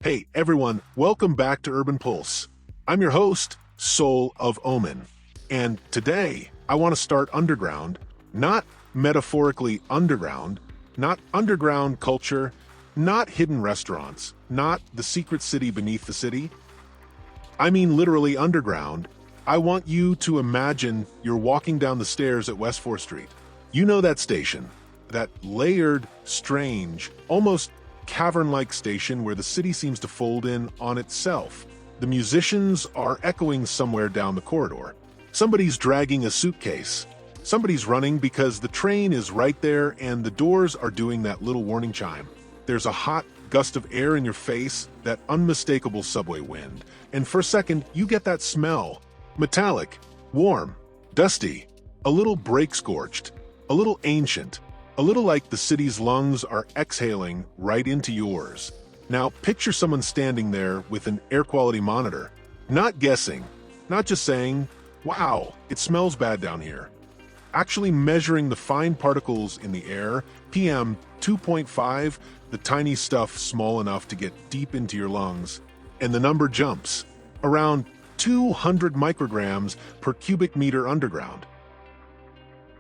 Hey everyone, welcome back to Urban Pulse. I'm your host, Soul of Omen. And today, I want to start underground, not metaphorically underground, not underground culture, not hidden restaurants, not the secret city beneath the city. I mean literally underground. I want you to imagine you're walking down the stairs at West 4th Street. You know that station, that layered, strange, almost cavern-like station where the city seems to fold in on itself. The musicians are echoing somewhere down the corridor. Somebody's dragging a suitcase. Somebody's running because the train is right there and the doors are doing that little warning chime. There's a hot gust of air in your face, that unmistakable subway wind. And for a second, you get that smell. Metallic, warm, dusty, a little brake-scorched, a little ancient, a little like the city's lungs are exhaling right into yours. Now picture someone standing there with an air quality monitor, not guessing, not just saying, "Wow, it smells bad down here." Actually measuring the fine particles in the air, PM 2.5, the tiny stuff small enough to get deep into your lungs, and the number jumps, around 200 micrograms per cubic meter underground.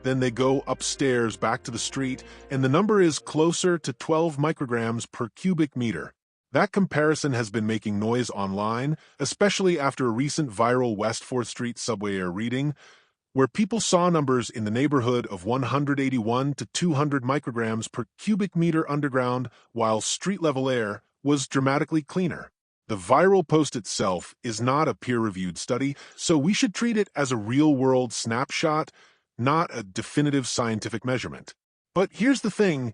Then they go upstairs back to the street, and the number is closer to 12 micrograms per cubic meter. That comparison has been making noise online, especially after a recent viral West 4th Street subway air reading, where people saw numbers in the neighborhood of 181 to 200 micrograms per cubic meter underground, while street-level air was dramatically cleaner. The viral post itself is not a peer-reviewed study, so we should treat it as a real-world snapshot, not a definitive scientific measurement. But here's the thing,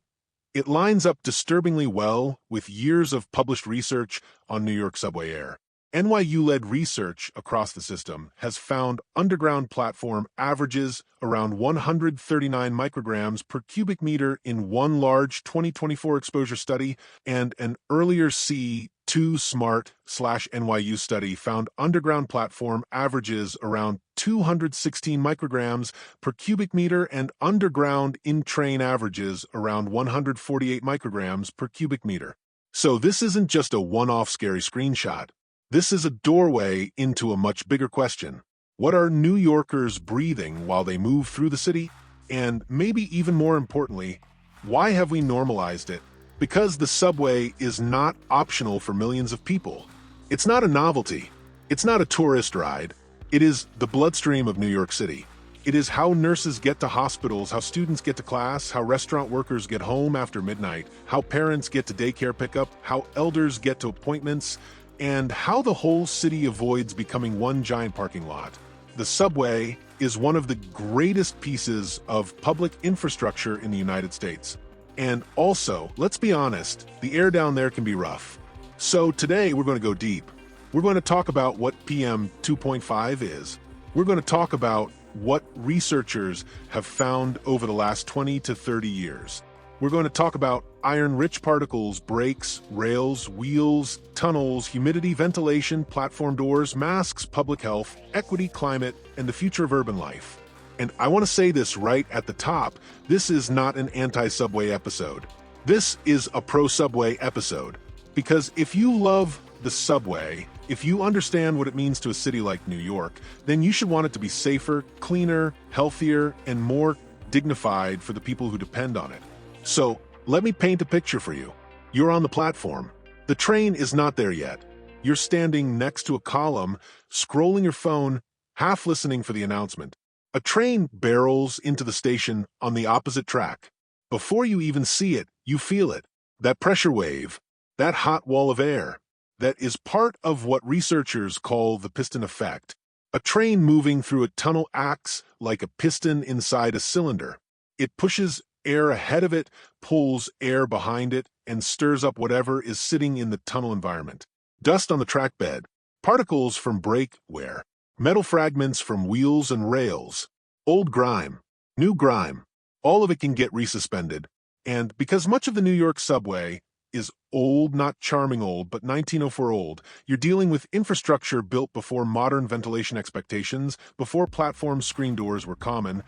it lines up disturbingly well with years of published research on New York subway air. NYU-led research across the system has found underground platform averages around 139 micrograms per cubic meter in one large 2024 exposure study, and an earlier C2 Smart/NYU study found underground platform averages around 216 micrograms per cubic meter and underground in-train averages around 148 micrograms per cubic meter. So this isn't just a one-off scary screenshot. This is a doorway into a much bigger question. What are New Yorkers breathing while they move through the city? And maybe even more importantly, why have we normalized it? Because the subway is not optional for millions of people. It's not a novelty. It's not a tourist ride. It is the bloodstream of New York City. It is how nurses get to hospitals, how students get to class, how restaurant workers get home after midnight, how parents get to daycare pickup, how elders get to appointments, and how the whole city avoids becoming one giant parking lot. The subway is one of the greatest pieces of public infrastructure in the United States. And also, let's be honest, the air down there can be rough. So today we're going to go deep. We're going to talk about what PM 2.5 is. We're going to talk about what researchers have found over the last 20 to 30 years. We're going to talk about iron-rich particles, brakes, rails, wheels, tunnels, humidity, ventilation, platform doors, masks, public health, equity, climate, and the future of urban life. And I want to say this right at the top, this is not an anti-subway episode. This is a pro-subway episode. Because if you love the subway, if you understand what it means to a city like New York, then you should want it to be safer, cleaner, healthier, and more dignified for the people who depend on it. So, let me paint a picture for you. You're on the platform. The train is not there yet. You're standing next to a column, scrolling your phone, half listening for the announcement. A train barrels into the station on the opposite track. Before you even see it, you feel it. That pressure wave, that hot wall of air, that is part of what researchers call the piston effect. A train moving through a tunnel acts like a piston inside a cylinder. It pushes air ahead of it, pulls air behind it, and stirs up whatever is sitting in the tunnel environment. Dust on the track bed, particles from brake wear, metal fragments from wheels and rails, old grime, new grime, all of it can get resuspended. And because much of the New York subway is old, not charming old, but 1904 old, you're dealing with infrastructure built before modern ventilation expectations, before platform screen doors were common,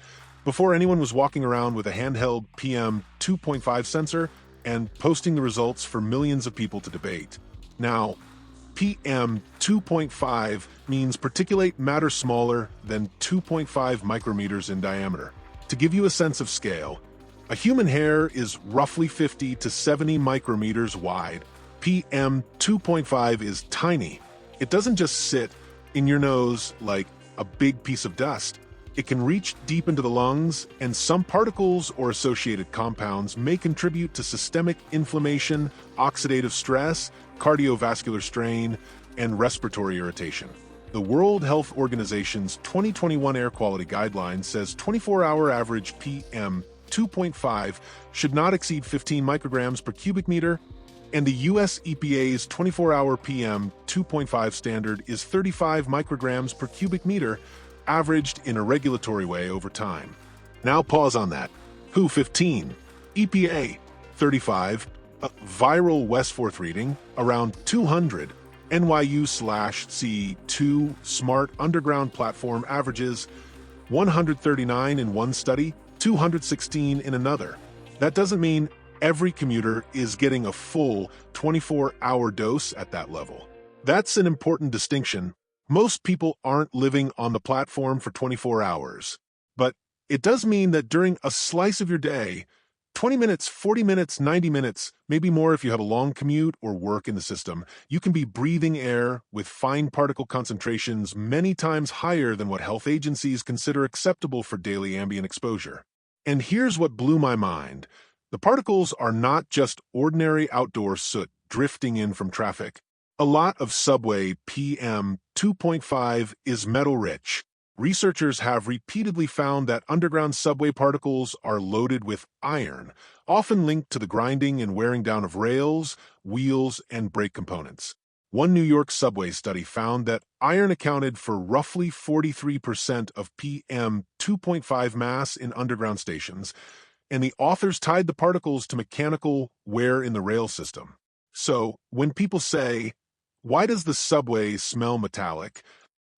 before anyone was walking around with a handheld PM 2.5 sensor and posting the results for millions of people to debate. Now, PM 2.5 means particulate matter smaller than 2.5 micrometers in diameter. To give you a sense of scale, a human hair is roughly 50 to 70 micrometers wide. PM 2.5 is tiny. It doesn't just sit in your nose like a big piece of dust. It can reach deep into the lungs, and some particles or associated compounds may contribute to systemic inflammation, oxidative stress, cardiovascular strain, and respiratory irritation. The World Health Organization's 2021 air quality guideline says 24-hour average PM 2.5 should not exceed 15 micrograms per cubic meter, and the US EPA's 24-hour PM 2.5 standard is 35 micrograms per cubic meter, averaged in a regulatory way over time. Now pause on that. WHO 15, EPA 35, viral Westforth reading around 200, NYU/C2 Smart Underground Platform averages 139 in one study, 216 in another. That doesn't mean every commuter is getting a full 24-hour dose at that level. That's an important distinction. Most people aren't living on the platform for 24 hours. But it does mean that during a slice of your day, 20 minutes, 40 minutes, 90 minutes, maybe more if you have a long commute or work in the system, you can be breathing air with fine particle concentrations many times higher than what health agencies consider acceptable for daily ambient exposure. And here's what blew my mind. The particles are not just ordinary outdoor soot drifting in from traffic. A lot of subway PM 2.5 is metal-rich. Researchers have repeatedly found that underground subway particles are loaded with iron, often linked to the grinding and wearing down of rails, wheels, and brake components. One New York subway study found that iron accounted for roughly 43% of PM 2.5 mass in underground stations, and the authors tied the particles to mechanical wear in the rail system. So, when people say, "Why does the subway smell metallic?"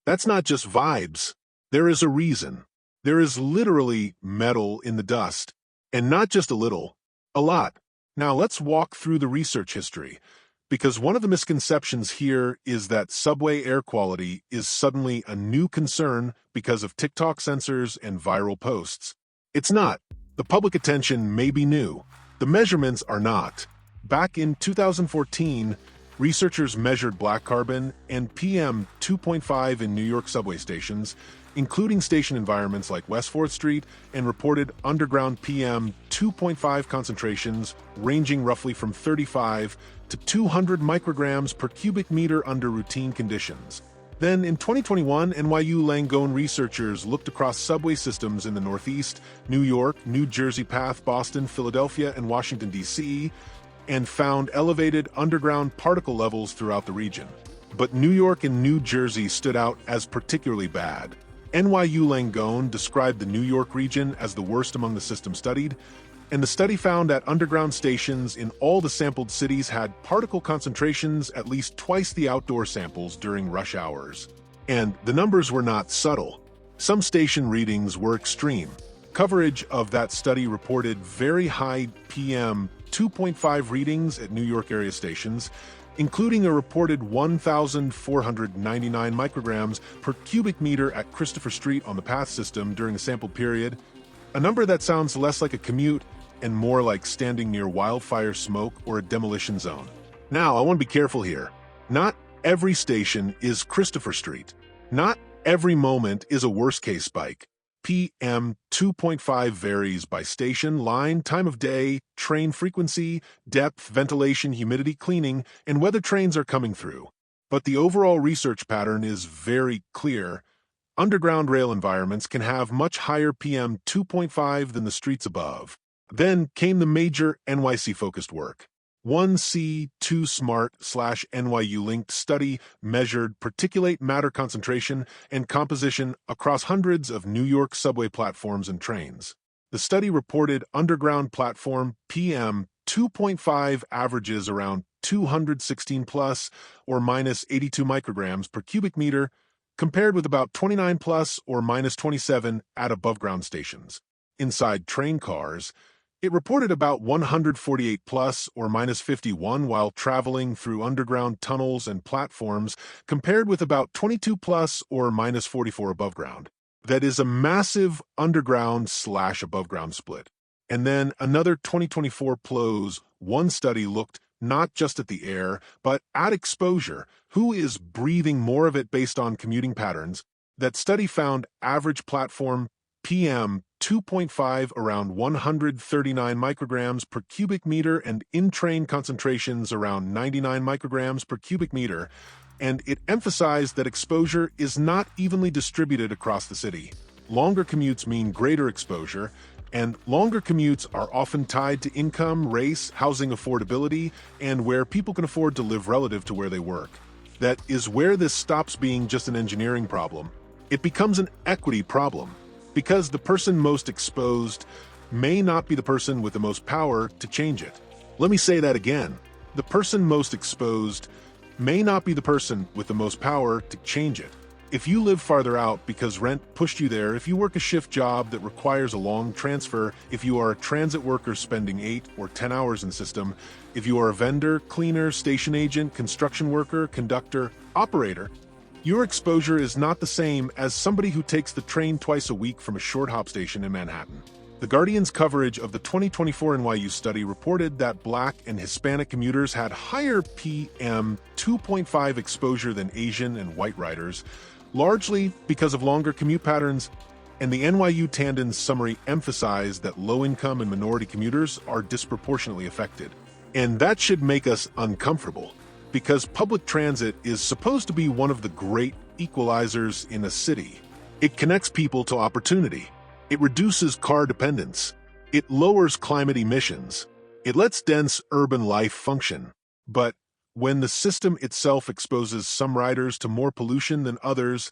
That's not just vibes. There is a reason. There is literally metal in the dust. And not just a little, a lot. Now let's walk through the research history, because one of the misconceptions here is that subway air quality is suddenly a new concern because of TikTok sensors and viral posts. It's not. The public attention may be new. The measurements are not. Back in 2014, researchers measured black carbon and PM 2.5 in New York subway stations, including station environments like West 4th Street, and reported underground PM 2.5 concentrations ranging roughly from 35 to 200 micrograms per cubic meter under routine conditions. Then, in 2021, NYU Langone researchers looked across subway systems in the Northeast, New York, New Jersey Path, Boston, Philadelphia, and Washington, D.C., and found elevated underground particle levels throughout the region. But New York and New Jersey stood out as particularly bad. NYU Langone described the New York region as the worst among the systems studied, and the study found that underground stations in all the sampled cities had particle concentrations at least twice the outdoor samples during rush hours. And the numbers were not subtle. Some station readings were extreme. Coverage of that study reported very high PM 2.5 readings at New York area stations, including a reported 1,499 micrograms per cubic meter at Christopher Street on the PATH system during the sampled period, a number that sounds less like a commute and more like standing near wildfire smoke or a demolition zone. Now, I want to be careful here. Not every station is Christopher Street. Not every moment is a worst-case spike. PM 2.5 varies by station, line, time of day, train frequency, depth, ventilation, humidity, cleaning, and whether trains are coming through. But the overall research pattern is very clear. Underground rail environments can have much higher PM 2.5 than the streets above. Then came the major NYC-focused work. 1C2 Smart/NYU linked study measured particulate matter concentration and composition across hundreds of New York subway platforms and trains. The study reported underground platform PM 2.5 averages around 216 plus or minus 82 micrograms per cubic meter, compared with about 29 plus or minus 27 at above-ground stations. Inside train cars, It reported about 148 plus or minus 51 while traveling through underground tunnels and platforms, compared with about 22 plus or minus 44 above ground. That is a massive underground/above ground split. And then another 2024 PLOS, one study looked not just at the air, but at exposure. Who is breathing more of it based on commuting patterns? That study found average platform PM 2.5 around 139 micrograms per cubic meter and in-train concentrations around 99 micrograms per cubic meter, and it emphasized that exposure is not evenly distributed across the city. Longer commutes mean greater exposure, and longer commutes are often tied to income, race, housing affordability, and where people can afford to live relative to where they work. That is where this stops being just an engineering problem. It becomes an equity problem, because the person most exposed may not be the person with the most power to change it. Let me say that again. The person most exposed may not be the person with the most power to change it. If you live farther out because rent pushed you there, if you work a shift job that requires a long transfer, if you are a transit worker spending 8 or 10 hours in the system, if you are a vendor, cleaner, station agent, construction worker, conductor, operator, your exposure is not the same as somebody who takes the train twice a week from a short hop station in Manhattan. The Guardian's coverage of the 2024 NYU study reported that Black and Hispanic commuters had higher PM 2.5 exposure than Asian and white riders, largely because of longer commute patterns, and the NYU Tandon's summary emphasized that low-income and minority commuters are disproportionately affected. And that should make us uncomfortable, because public transit is supposed to be one of the great equalizers in a city. It connects people to opportunity. It reduces car dependence. It lowers climate emissions. It lets dense urban life function. But when the system itself exposes some riders to more pollution than others,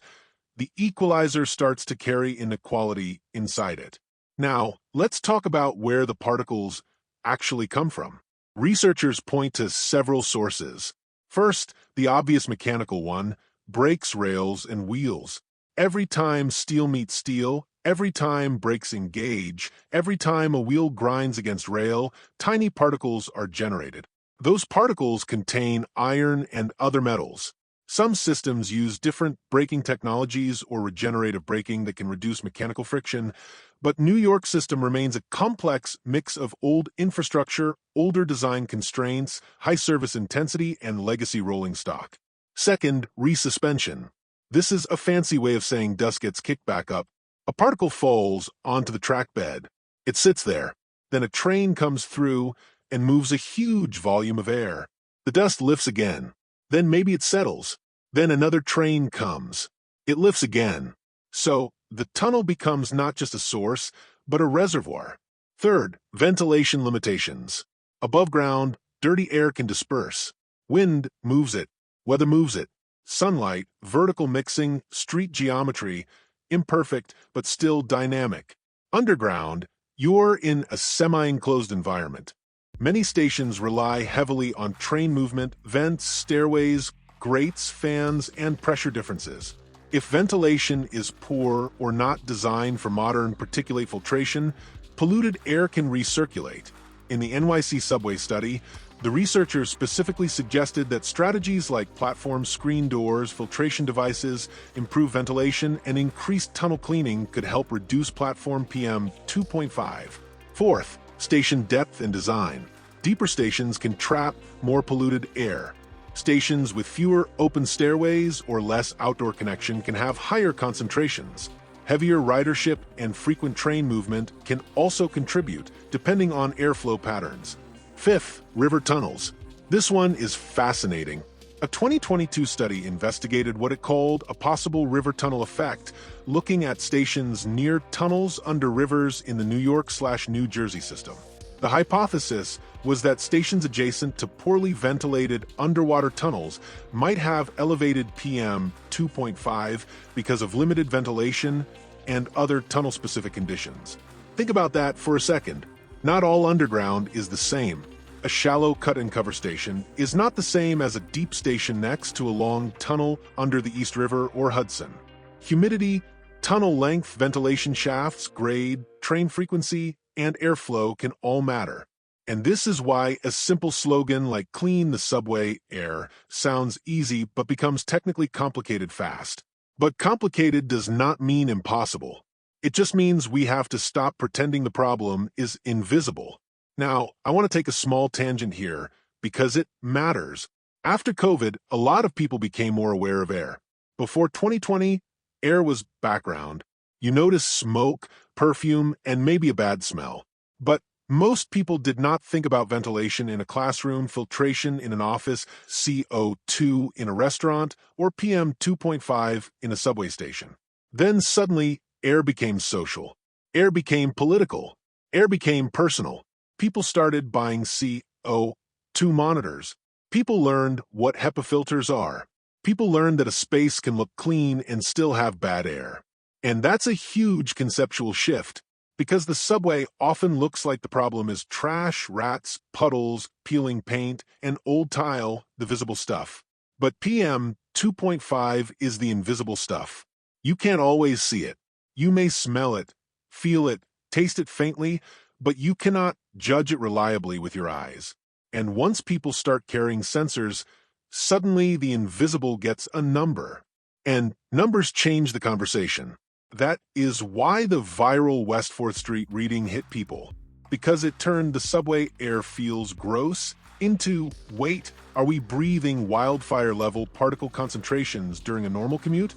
the equalizer starts to carry inequality inside it. Now, let's talk about where the particles actually come from. Researchers point to several sources. First, the obvious mechanical one, brakes, rails, and wheels. Every time steel meets steel, every time brakes engage, every time a wheel grinds against rail, tiny particles are generated. Those particles contain iron and other metals. Some systems use different braking technologies or regenerative braking that can reduce mechanical friction, but New York's system remains a complex mix of old infrastructure, older design constraints, high service intensity, and legacy rolling stock. Second, resuspension. This is a fancy way of saying dust gets kicked back up. A particle falls onto the track bed. It sits there. Then a train comes through and moves a huge volume of air. The dust lifts again. Then maybe it settles. Then another train comes. It lifts again. So the tunnel becomes not just a source, but a reservoir. Third, ventilation limitations. Above ground, dirty air can disperse. Wind moves it. Weather moves it. Sunlight, vertical mixing, street geometry, imperfect but still dynamic. Underground, you're in a semi-enclosed environment. Many stations rely heavily on train movement, vents, stairways, grates, fans, and pressure differences. If ventilation is poor or not designed for modern particulate filtration, polluted air can recirculate. In the NYC subway study, the researchers specifically suggested that strategies like platform screen doors, filtration devices, improved ventilation, and increased tunnel cleaning could help reduce platform PM 2.5. Fourth, station depth and design. Deeper stations can trap more polluted air. Stations with fewer open stairways or less outdoor connection can have higher concentrations. Heavier ridership and frequent train movement can also contribute, depending on airflow patterns. Fifth, river tunnels. This one is fascinating. A 2022 study investigated what it called a possible river tunnel effect, looking at stations near tunnels under rivers in the New York/New Jersey system. The hypothesis was that stations adjacent to poorly ventilated underwater tunnels might have elevated PM 2.5 because of limited ventilation and other tunnel-specific conditions. Think about that for a second. Not all underground is the same. A shallow cut-and-cover station is not the same as a deep station next to a long tunnel under the East River or Hudson. Humidity, tunnel length, ventilation shafts, grade, train frequency, and airflow can all matter. And this is why a simple slogan like "clean the subway air" sounds easy but becomes technically complicated fast. But complicated does not mean impossible. It just means we have to stop pretending the problem is invisible. Now, I want to take a small tangent here because it matters. After COVID, a lot of people became more aware of air. Before 2020, air was background. You notice smoke, perfume, and maybe a bad smell. But most people did not think about ventilation in a classroom, filtration in an office, CO2 in a restaurant, or PM 2.5 in a subway station. Then suddenly, air became social. Air became political. Air became personal. People started buying CO2 monitors. People learned what HEPA filters are. People learned that a space can look clean and still have bad air. And that's a huge conceptual shift, because the subway often looks like the problem is trash, rats, puddles, peeling paint, and old tile, the visible stuff. But PM 2.5 is the invisible stuff. You can't always see it. You may smell it, feel it, taste it faintly, but you cannot judge it reliably with your eyes. And once people start carrying sensors, suddenly the invisible gets a number. And numbers change the conversation. That is why the viral West 4th Street reading hit people, because it turned the subway air feels gross into, wait, are we breathing wildfire-level particle concentrations during a normal commute?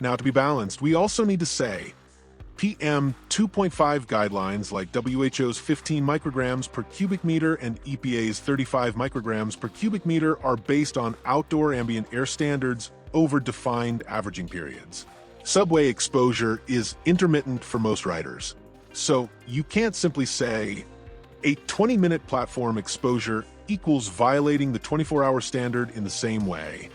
Now, to be balanced, we also need to say, PM 2.5 guidelines like WHO's 15 micrograms per cubic meter and EPA's 35 micrograms per cubic meter are based on outdoor ambient air standards over defined averaging periods. Subway exposure is intermittent for most riders, so you can't simply say a 20-minute platform exposure equals violating the 24-hour standard in the same way.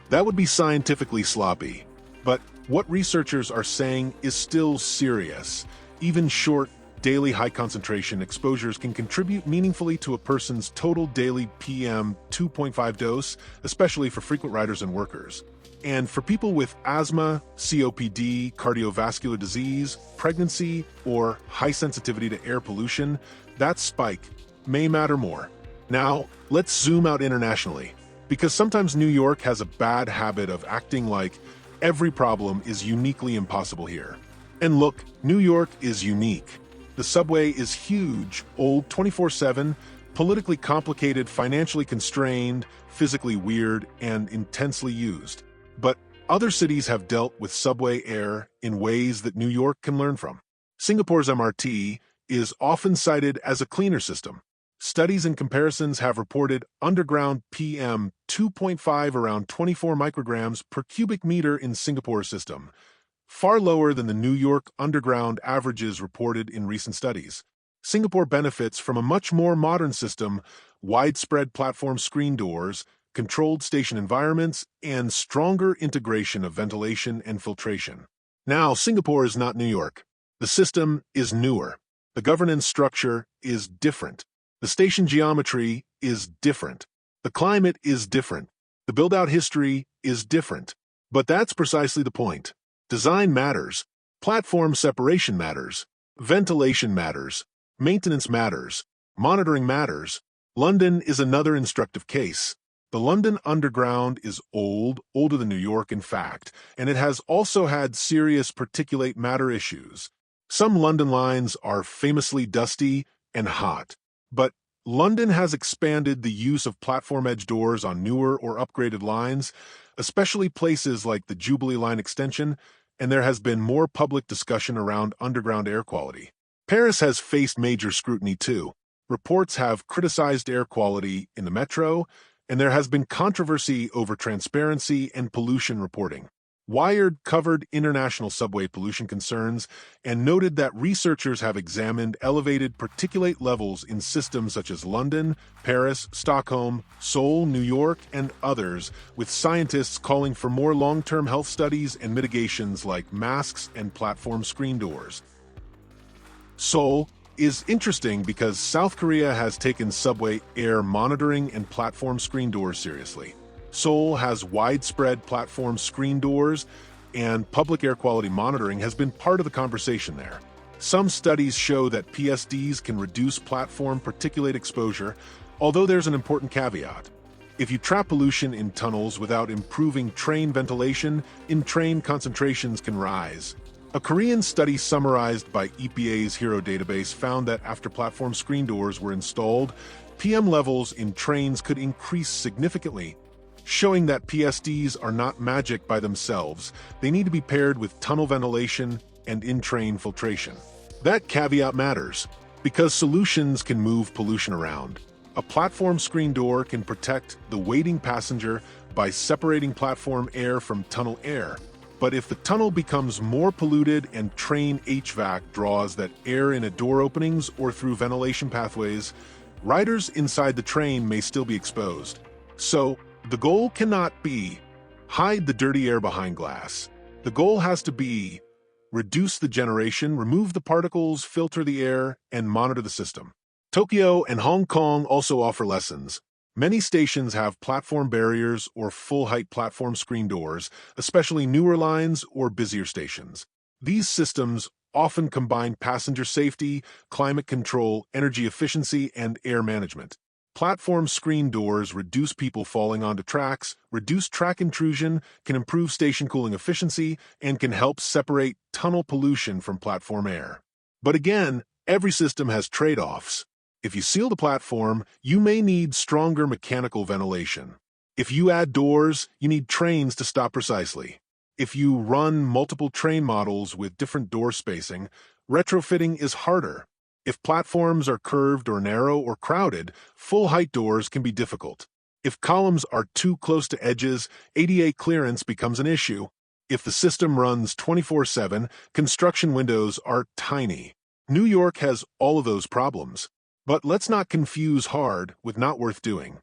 That would be scientifically sloppy. But what researchers are saying is still serious. Even short, daily high-concentration exposures can contribute meaningfully to a person's total daily PM 2.5 dose, especially for frequent riders and workers. And for people with asthma, COPD, cardiovascular disease, pregnancy, or high sensitivity to air pollution, that spike may matter more. Now, let's zoom out internationally, because sometimes New York has a bad habit of acting like every problem is uniquely impossible here. And look, New York is unique. The subway is huge, old 24/7, politically complicated, financially constrained, physically weird, and intensely used. But other cities have dealt with subway air in ways that New York can learn from. Singapore's MRT is often cited as a cleaner system. Studies and comparisons have reported underground PM 2.5 around 24 micrograms per cubic meter in Singapore's system, far lower than the New York underground averages reported in recent studies. Singapore benefits from a much more modern system, widespread platform screen doors, controlled station environments, and stronger integration of ventilation and filtration. Now, Singapore is not New York. The system is newer. The governance structure is different. The station geometry is different. The climate is different. The build-out history is different. But that's precisely the point. Design matters. Platform separation matters. Ventilation matters. Maintenance matters. Monitoring matters. London is another instructive case. The London Underground is older than New York in fact, and it has also had serious particulate matter issues. Some London lines are famously dusty and hot, but London has expanded the use of platform edge doors on newer or upgraded lines, especially places like the Jubilee Line extension, and there has been more public discussion around underground air quality. Paris has faced major scrutiny too. Reports have criticized air quality in the metro, and there has been controversy over transparency and pollution reporting. Wired covered international subway pollution concerns and noted that researchers have examined elevated particulate levels in systems such as London, Paris, Stockholm, Seoul, New York, and others, with scientists calling for more long-term health studies and mitigations like masks and platform screen doors. Seoul is interesting because South Korea has taken subway air monitoring and platform screen doors seriously. Seoul has widespread platform screen doors, and public air quality monitoring has been part of the conversation there. Some studies show that PSDs can reduce platform particulate exposure, although there's an important caveat. If you trap pollution in tunnels without improving train ventilation, in-train concentrations can rise. A Korean study summarized by EPA's HERO database found that after platform screen doors were installed, PM levels in trains could increase significantly, showing that PSDs are not magic by themselves. They need to be paired with tunnel ventilation and in-train filtration. That caveat matters, because solutions can move pollution around. A platform screen door can protect the waiting passenger by separating platform air from tunnel air. But if the tunnel becomes more polluted and train HVAC draws that air in at door openings or through ventilation pathways, riders inside the train may still be exposed. So, the goal cannot be hide the dirty air behind glass. The goal has to be reduce the generation, remove the particles, filter the air, and monitor the system. Tokyo and Hong Kong also offer lessons. Many stations have platform barriers or full-height platform screen doors, especially newer lines or busier stations. These systems often combine passenger safety, climate control, energy efficiency, and air management. Platform screen doors reduce people falling onto tracks, reduce track intrusion, can improve station cooling efficiency, and can help separate tunnel pollution from platform air. But again, every system has trade-offs. If you seal the platform, you may need stronger mechanical ventilation. If you add doors, you need trains to stop precisely. If you run multiple train models with different door spacing, retrofitting is harder. If platforms are curved or narrow or crowded, full-height doors can be difficult. If columns are too close to edges, ADA clearance becomes an issue. If the system runs 24/7, construction windows are tiny. New York has all of those problems. But let's not confuse hard with not worth doing.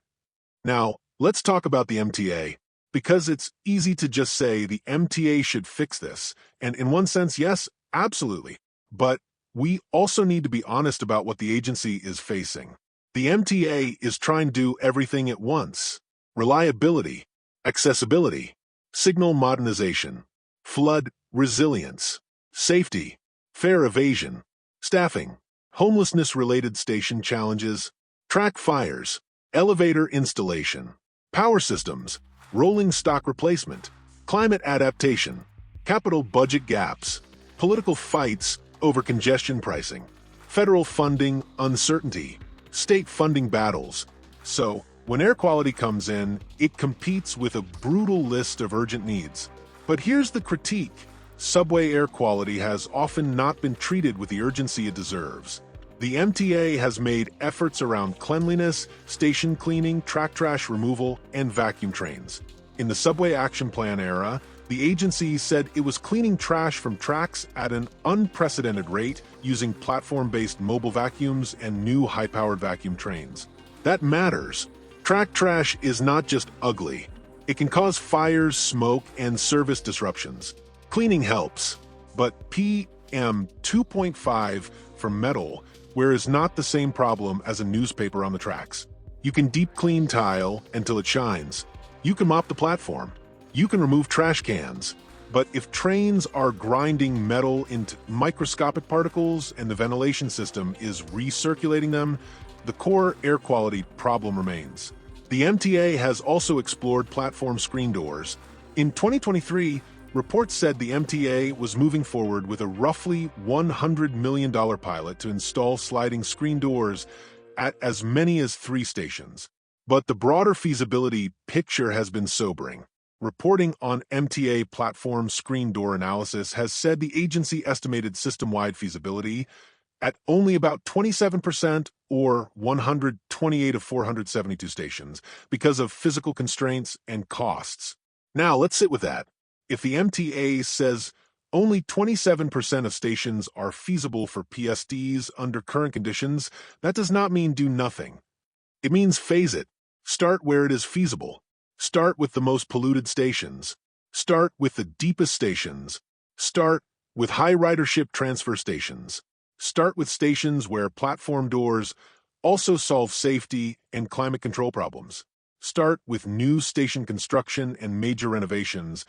Now, let's talk about the MTA. Because it's easy to just say the MTA should fix this, and in one sense, yes, absolutely. But we also need to be honest about what the agency is facing. The MTA is trying to do everything at once: reliability, accessibility, signal modernization, flood resilience, safety, fare evasion, staffing, homelessness-related station challenges, track fires, elevator installation, power systems, rolling stock replacement, climate adaptation, capital budget gaps, political fights over congestion pricing, federal funding uncertainty, state funding battles. So, when air quality comes in, it competes with a brutal list of urgent needs. But here's the critique. Subway air quality has often not been treated with the urgency it deserves. The MTA has made efforts around cleanliness, station cleaning, track trash removal, and vacuum trains. In the Subway Action Plan era, the agency said it was cleaning trash from tracks at an unprecedented rate using platform-based mobile vacuums and new high-powered vacuum trains. That matters. Track trash is not just ugly. It can cause fires, smoke, and service disruptions. Cleaning helps, but PM 2.5 for metal, whereas not the same problem as a newspaper on the tracks. You can deep clean tile until it shines. You can mop the platform. You can remove trash cans. But if trains are grinding metal into microscopic particles and the ventilation system is recirculating them, the core air quality problem remains. The MTA has also explored platform screen doors. In 2023, reports said the MTA was moving forward with a roughly $100 million pilot to install sliding screen doors at as many as 3 stations. But the broader feasibility picture has been sobering. Reporting on MTA platform screen door analysis has said the agency estimated system-wide feasibility at only about 27% or 128 of 472 stations because of physical constraints and costs. Now, let's sit with that. If the MTA says only 27% of stations are feasible for PSDs under current conditions, that does not mean do nothing. It means phase it. Start where it is feasible. Start with the most polluted stations. Start with the deepest stations. Start with high ridership transfer stations. Start with stations where platform doors also solve safety and climate control problems. Start with new station construction and major renovations,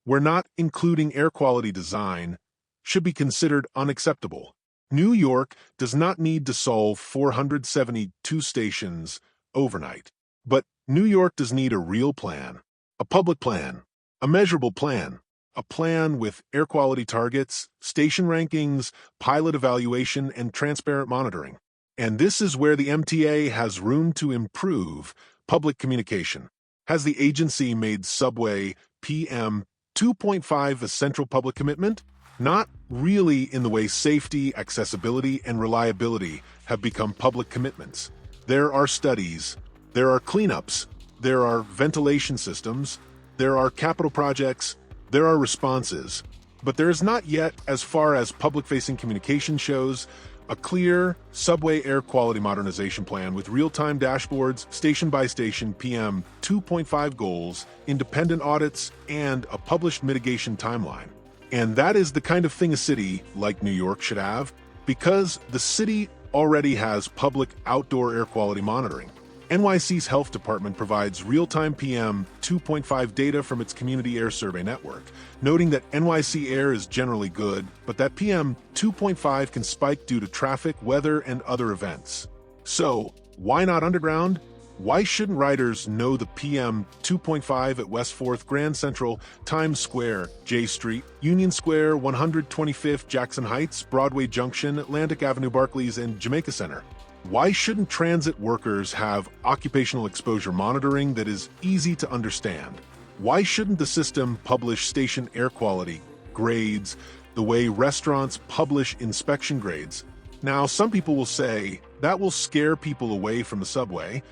where not including air quality design should be considered unacceptable. New York does not need to solve 472 stations overnight. But New York does need a real plan, a public plan, a measurable plan, a plan with air quality targets, station rankings, pilot evaluation, and transparent monitoring. And this is where the MTA has room to improve public communication. Has the agency made subway PM 2.5 a central public commitment? Not really, in the way safety, accessibility, and reliability have become public commitments. There are studies, there are cleanups, there are ventilation systems, there are capital projects, there are responses, but there is not yet, as far as public-facing communication shows, a clear subway air quality modernization plan with real-time dashboards, station-by-station PM 2.5 goals, independent audits, and a published mitigation timeline. And that is the kind of thing a city like New York should have, because the city already has public outdoor air quality monitoring. NYC's health department provides real-time PM 2.5 data from its community air survey network, noting that NYC air is generally good, but that PM 2.5 can spike due to traffic, weather, and other events. So, why not underground? Why shouldn't riders know the PM 2.5 at West 4th, Grand Central, Times Square, J Street, Union Square, 125th, Jackson Heights, Broadway Junction, Atlantic Avenue, Barclays, and Jamaica Center? Why shouldn't transit workers have occupational exposure monitoring that is easy to understand? Why shouldn't the system publish station air quality grades the way restaurants publish inspection grades? Now, some people will say that will scare people away from the subway.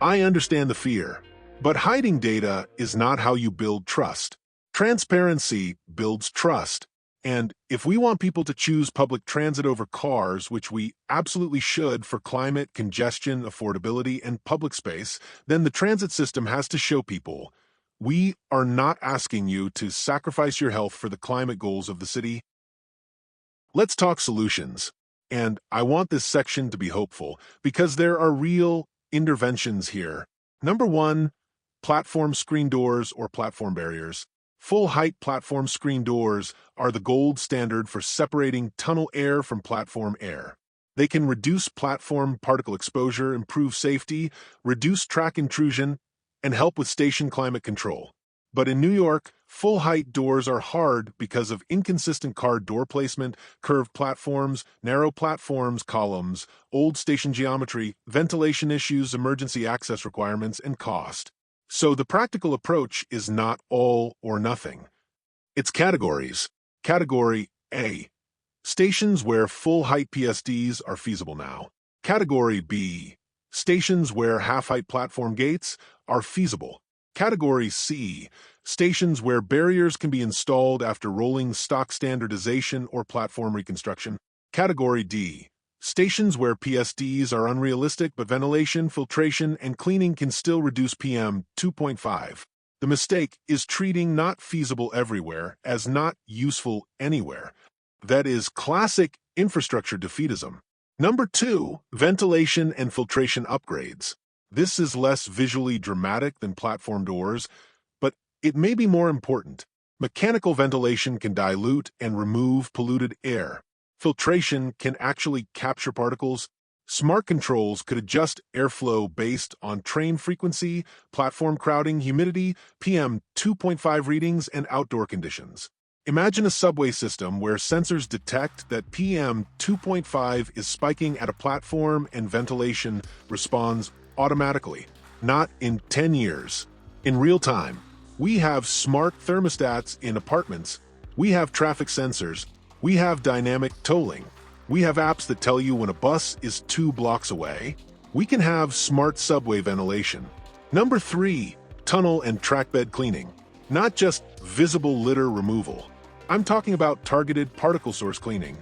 I understand the fear, but hiding data is not how you build trust. Transparency builds trust. And if we want people to choose public transit over cars, which we absolutely should for climate, congestion, affordability, and public space, then the transit system has to show people, we are not asking you to sacrifice your health for the climate goals of the city. Let's talk solutions. And I want this section to be hopeful, because there are real interventions here. Number 1, platform screen doors or platform barriers. Full-height platform screen doors are the gold standard for separating tunnel air from platform air. They can reduce platform particle exposure, improve safety, reduce track intrusion, and help with station climate control. But in New York, full-height doors are hard because of inconsistent car door placement, curved platforms, narrow platforms, columns, old station geometry, ventilation issues, emergency access requirements, and cost. So the practical approach is not all or nothing. It's categories. Category A. Stations where full-height PSDs are feasible now. Category B. Stations where half-height platform gates are feasible. Category C. Stations where barriers can be installed after rolling stock standardization or platform reconstruction. Category D. Stations where PSDs are unrealistic but ventilation, filtration, and cleaning can still reduce PM 2.5. The mistake is treating not feasible everywhere as not useful anywhere. That is classic infrastructure defeatism. Number 2, ventilation and filtration upgrades. This is less visually dramatic than platform doors, but it may be more important. Mechanical ventilation can dilute and remove polluted air. Filtration can actually capture particles. Smart controls could adjust airflow based on train frequency, platform crowding, humidity, PM 2.5 readings, and outdoor conditions. Imagine a subway system where sensors detect that PM 2.5 is spiking at a platform and ventilation responds automatically, not in 10 years. In real time, we have smart thermostats in apartments, we have traffic sensors, we have dynamic tolling, we have apps that tell you when a bus is 2 blocks away. We can have smart subway ventilation. Number 3, tunnel and trackbed cleaning. Not just visible litter removal. I'm talking about targeted particle source cleaning.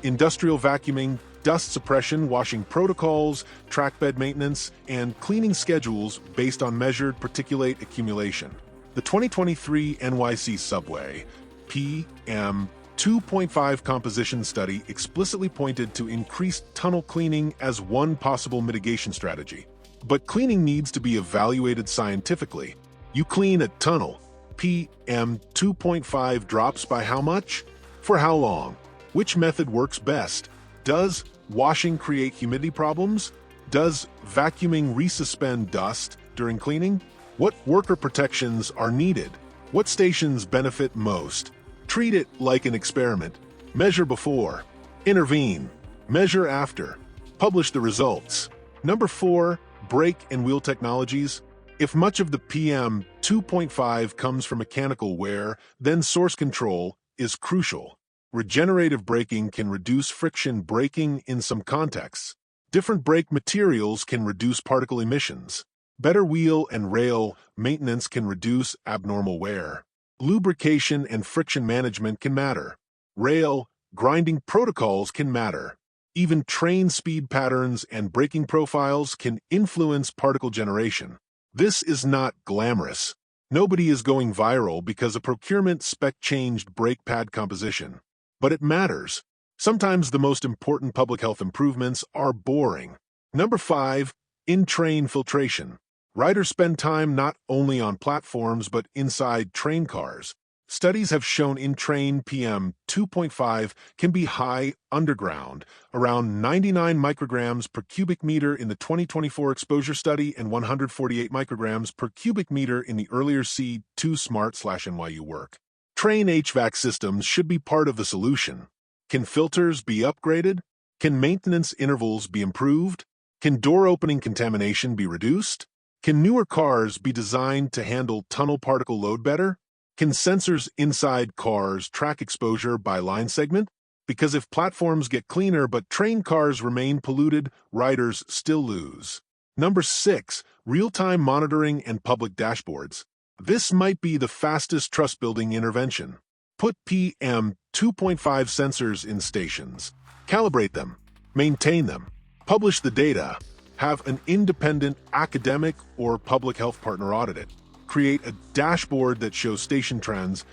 Industrial vacuuming, dust suppression, washing protocols, trackbed maintenance, and cleaning schedules based on measured particulate accumulation. The 2023 NYC subway PM 2.5 composition study explicitly pointed to increased tunnel cleaning as one possible mitigation strategy. But cleaning needs to be evaluated scientifically. You clean a tunnel, PM 2.5 drops by how much? For how long? Which method works best? Does washing create humidity problems? Does vacuuming resuspend dust during cleaning? What worker protections are needed? What stations benefit most? Treat it like an experiment. Measure before. Intervene. Measure after. Publish the results. Number 4, brake and wheel technologies. If much of the PM 2.5 comes from mechanical wear, then source control is crucial. Regenerative braking can reduce friction braking in some contexts. Different brake materials can reduce particle emissions. Better wheel and rail maintenance can reduce abnormal wear. Lubrication and friction management can matter. Rail grinding protocols can matter. Even train speed patterns and braking profiles can influence particle generation. This is not glamorous. Nobody is going viral because a procurement spec changed brake pad composition. But it matters. Sometimes the most important public health improvements are boring. Number 5, in-train filtration. Riders spend time not only on platforms but inside train cars. Studies have shown in-train PM 2.5 can be high underground, around 99 micrograms per cubic meter in the 2024 exposure study and 148 micrograms per cubic meter in the earlier C2 Smart/NYU work. Train HVAC systems should be part of the solution. Can filters be upgraded? Can maintenance intervals be improved? Can door opening contamination be reduced? Can newer cars be designed to handle tunnel particle load better? Can sensors inside cars track exposure by line segment? Because if platforms get cleaner but train cars remain polluted, riders still lose. Number 6, real-time monitoring and public dashboards. This might be the fastest trust-building intervention. Put PM 2.5 sensors in stations. Calibrate them. Maintain them. Publish the data. Have an independent academic or public health partner audit it. Create a dashboard that shows station trends,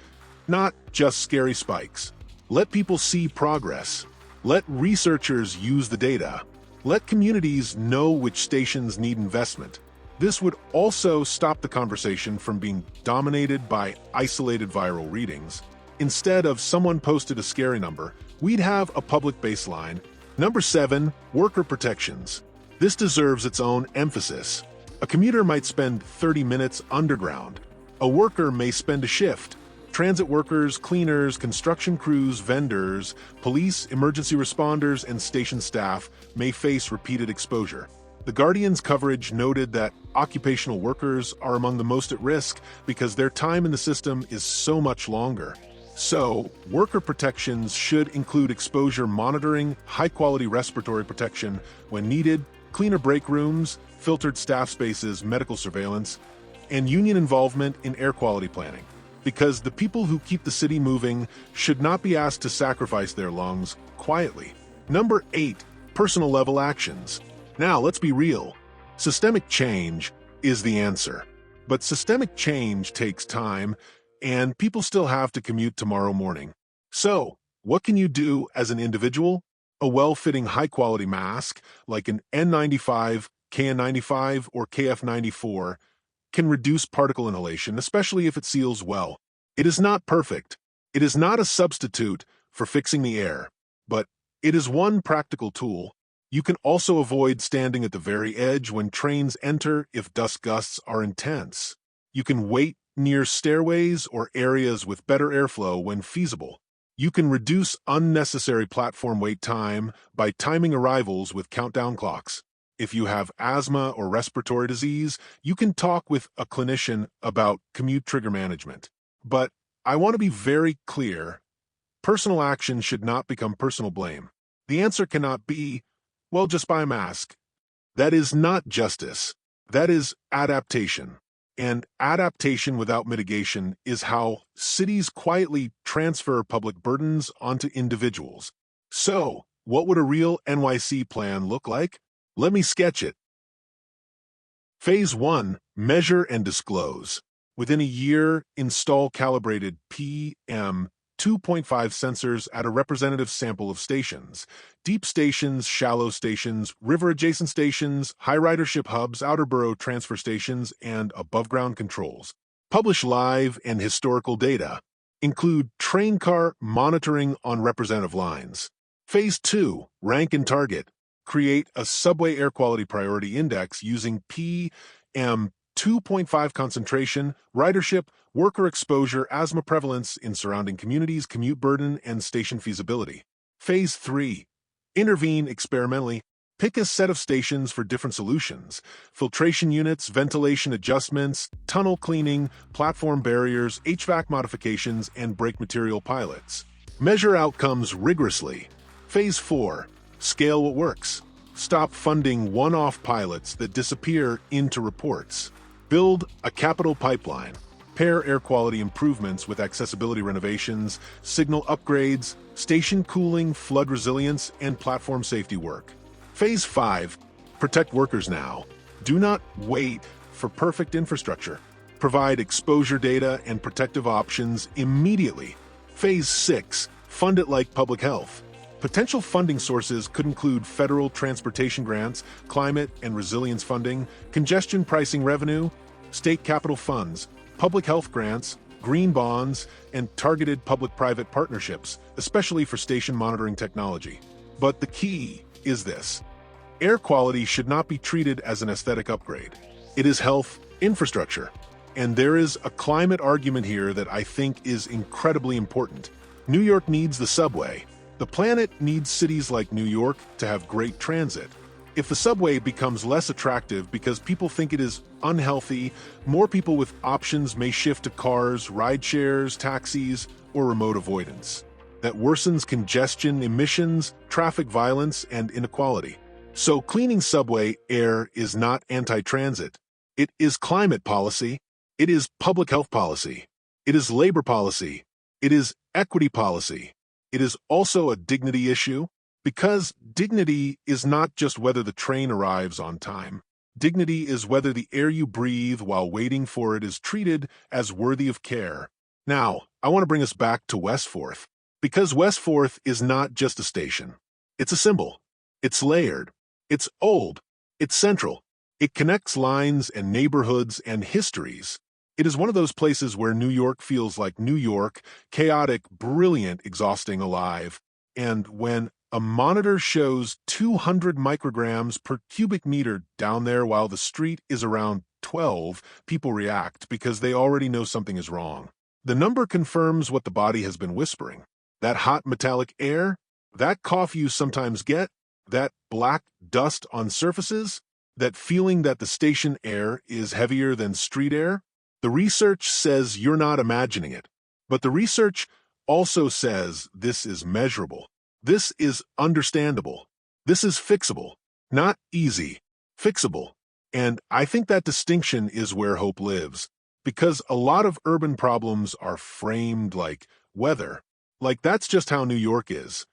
not just scary spikes. Let people see progress. Let researchers use the data. Let communities know which stations need investment. This would also stop the conversation from being dominated by isolated viral readings. Instead of someone posted a scary number, we'd have a public baseline. Number 7, worker protections. This deserves its own emphasis. A commuter might spend 30 minutes underground. A worker may spend a shift. Transit workers, cleaners, construction crews, vendors, police, emergency responders, and station staff may face repeated exposure. The Guardian's coverage noted that occupational workers are among the most at risk because their time in the system is so much longer. So, worker protections should include exposure monitoring, high-quality respiratory protection when needed, cleaner break rooms, filtered staff spaces, medical surveillance, and union involvement in air quality planning. Because the people who keep the city moving should not be asked to sacrifice their lungs quietly. Number 8, personal-level actions. Now, let's be real. Systemic change is the answer. But systemic change takes time, and people still have to commute tomorrow morning. So, what can you do as an individual? A well-fitting high-quality mask, like an N95, KN95, or KF94, can reduce particle inhalation, especially if it seals well. It is not perfect. It is not a substitute for fixing the air, but it is one practical tool. You can also avoid standing at the very edge when trains enter if dust gusts are intense. You can wait near stairways or areas with better airflow when feasible. You can reduce unnecessary platform wait time by timing arrivals with countdown clocks. If you have asthma or respiratory disease, you can talk with a clinician about commute trigger management. But I want to be very clear, personal action should not become personal blame. The answer cannot be, well, just buy a mask. That is not justice. That is adaptation. And adaptation without mitigation is how cities quietly transfer public burdens onto individuals. So, what would a real NYC plan look like? Let me sketch it. Phase 1, measure and disclose. Within a year, install calibrated PM 2.5 sensors at a representative sample of stations. Deep stations, shallow stations, river-adjacent stations, high ridership hubs, outer borough transfer stations, and above-ground controls. Publish live and historical data. Include train car monitoring on representative lines. Phase 2, rank and target. Create a subway air quality priority index using PM 2.5 concentration, ridership, worker exposure, asthma prevalence in surrounding communities, commute burden, and station feasibility. Phase 3, intervene experimentally. Pick a set of stations for different solutions: filtration units, ventilation adjustments, tunnel cleaning, platform barriers, HVAC modifications, and brake material pilots. Measure outcomes rigorously. Phase 4, scale what works. Stop funding one-off pilots that disappear into reports. Build a capital pipeline. Pair air quality improvements with accessibility renovations, signal upgrades, station cooling, flood resilience, and platform safety work. Phase 5, protect workers now. Do not wait for perfect infrastructure. Provide exposure data and protective options immediately. Phase 6, fund it like public health. Potential funding sources could include federal transportation grants, climate and resilience funding, congestion pricing revenue, state capital funds, public health grants, green bonds, and targeted public-private partnerships, especially for station monitoring technology. But the key is this: air quality should not be treated as an aesthetic upgrade. It is health infrastructure. And there is a climate argument here that I think is incredibly important. New York needs the subway. The planet needs cities like New York to have great transit. If the subway becomes less attractive because people think it is unhealthy, more people with options may shift to cars, ride shares, taxis, or remote avoidance. That worsens congestion, emissions, traffic violence, and inequality. So cleaning subway air is not anti-transit. It is climate policy. It is public health policy. It is labor policy. It is equity policy. It is also a dignity issue, because dignity is not just whether the train arrives on time. Dignity is whether the air you breathe while waiting for it is treated as worthy of care. Now, I want to bring us back to West Fourth, because West Fourth is not just a station. It's a symbol. It's layered. It's old. It's central. It connects lines and neighborhoods and histories. It is one of those places where New York feels like New York, chaotic, brilliant, exhausting, alive. And when a monitor shows 200 micrograms per cubic meter down there while the street is around 12, people react because they already know something is wrong. The number confirms what the body has been whispering. That hot metallic air, that cough you sometimes get, that black dust on surfaces, that feeling that the station air is heavier than street air. The research says you're not imagining it, but the research also says this is measurable. This is understandable. This is fixable. Not easy, fixable. And I think that distinction is where hope lives, because a lot of urban problems are framed like weather. Like that's just how New York is.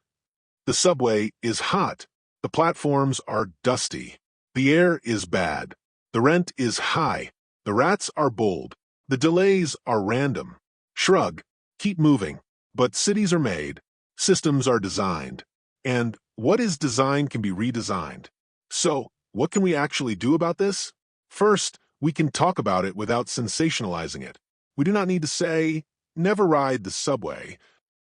The subway is hot. The platforms are dusty. The air is bad. The rent is high. The rats are bold. The delays are random. Shrug. Keep moving. But cities are made. Systems are designed. And what is designed can be redesigned. So, what can we actually do about this? First, we can talk about it without sensationalizing it. We do not need to say, never ride the subway.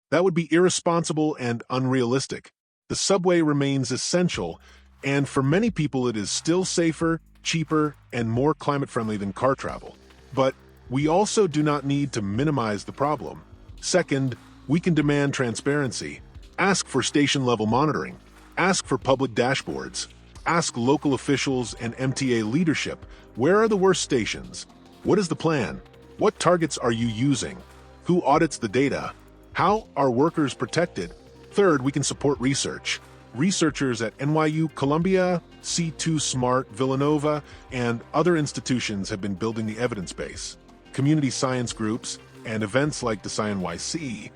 That would be irresponsible and unrealistic. The subway remains essential, and for many people it is still safer, cheaper, and more climate-friendly than car travel. But we also do not need to minimize the problem. Second, we can demand transparency. Ask for station-level monitoring. Ask for public dashboards. Ask local officials and MTA leadership, where are the worst stations? What is the plan? What targets are you using? Who audits the data? How are workers protected? Third, we can support research. Researchers at NYU, Columbia, C2 Smart, Villanova, and other institutions have been building the evidence base. Community science groups and events like Decide NYC,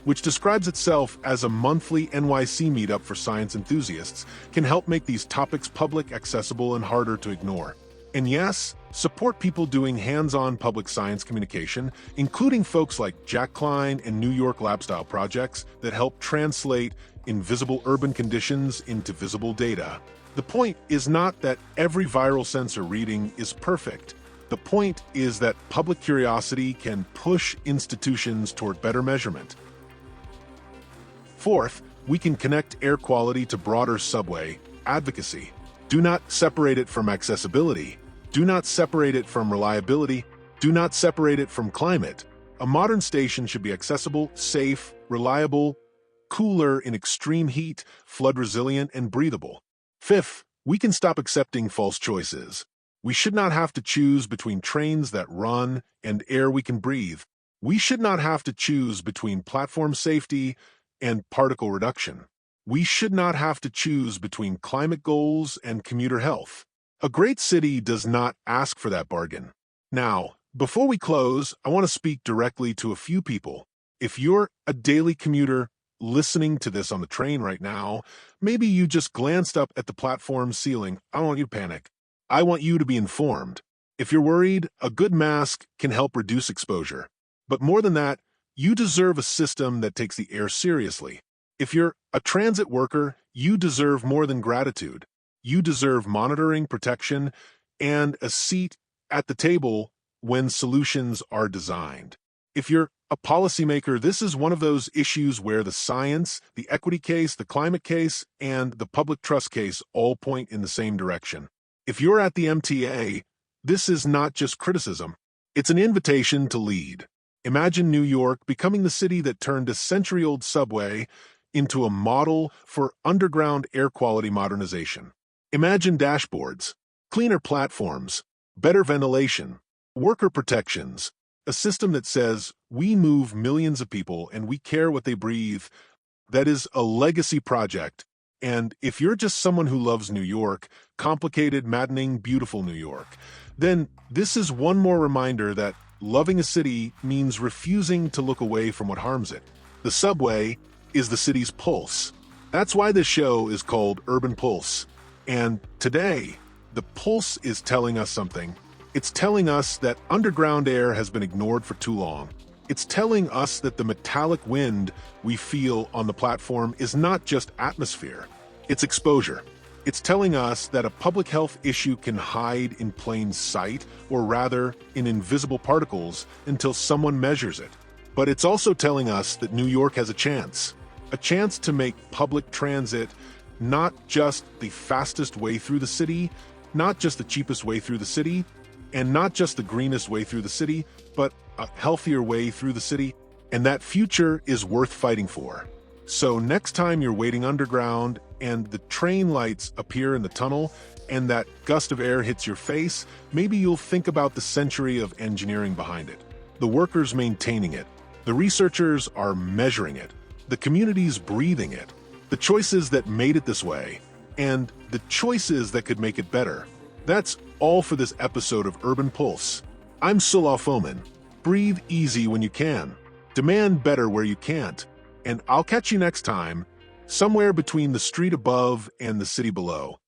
which describes itself as a monthly NYC meetup for science enthusiasts, can help make these topics public, accessible, and harder to ignore. And yes, support people doing hands-on public science communication, including folks like Jack Klein and New York Lab-style projects that help translate invisible urban conditions into visible data. The point is not that every viral sensor reading is perfect. The point is that public curiosity can push institutions toward better measurement. Fourth, We can connect air quality to broader subway advocacy. Do not separate it from accessibility. Do not separate it from reliability. Do not separate it from climate. A modern station should be accessible, safe, reliable, cooler in extreme heat, flood-resilient, and breathable. Fifth, we can stop accepting false choices. We should not have to choose between trains that run and air we can breathe. We should not have to choose between platform safety and particle reduction. We should not have to choose between climate goals and commuter health. A great city does not ask for that bargain. Now, before we close, I want to speak directly to a few people. If you're a daily commuter listening to this on the train right now, maybe you just glanced up at the platform ceiling. I don't want you to panic. I want you to be informed. If you're worried, a good mask can help reduce exposure. But more than that, you deserve a system that takes the air seriously. If you're a transit worker, you deserve more than gratitude. You deserve monitoring, protection, and a seat at the table when solutions are designed. If you're a policymaker, this is one of those issues where the science, the equity case, the climate case, and the public trust case all point in the same direction. If you're at the MTA, this is not just criticism. It's an invitation to lead. Imagine New York becoming the city that turned a century-old subway into a model for underground air quality modernization. Imagine dashboards, cleaner platforms, better ventilation, worker protections, a system that says, we move millions of people and we care what they breathe. That is a legacy project. And if you're just someone who loves New York, complicated, maddening, beautiful New York, then this is one more reminder that loving a city means refusing to look away from what harms it. The subway is the city's pulse. That's why this show is called Urban Pulse. And today, the pulse is telling us something. It's telling us that underground air has been ignored for too long. It's telling us that the metallic wind we feel on the platform is not just atmosphere, it's exposure. It's telling us that a public health issue can hide in plain sight, or rather, in invisible particles, until someone measures it. But it's also telling us that New York has a chance to make public transit not just the fastest way through the city, not just the cheapest way through the city, and not just the greenest way through the city, but a healthier way through the city. And that future is worth fighting for. So next time you're waiting underground and the train lights appear in the tunnel and that gust of air hits your face, maybe you'll think about the century of engineering behind it. The workers maintaining it. The researchers are measuring it. The communities breathing it. The choices that made it this way. And the choices that could make it better. That's all for this episode of Urban Pulse. I'm Sulaf Oman. Breathe easy when you can. Demand better where you can't. And I'll catch you next time, somewhere between the street above and the city below.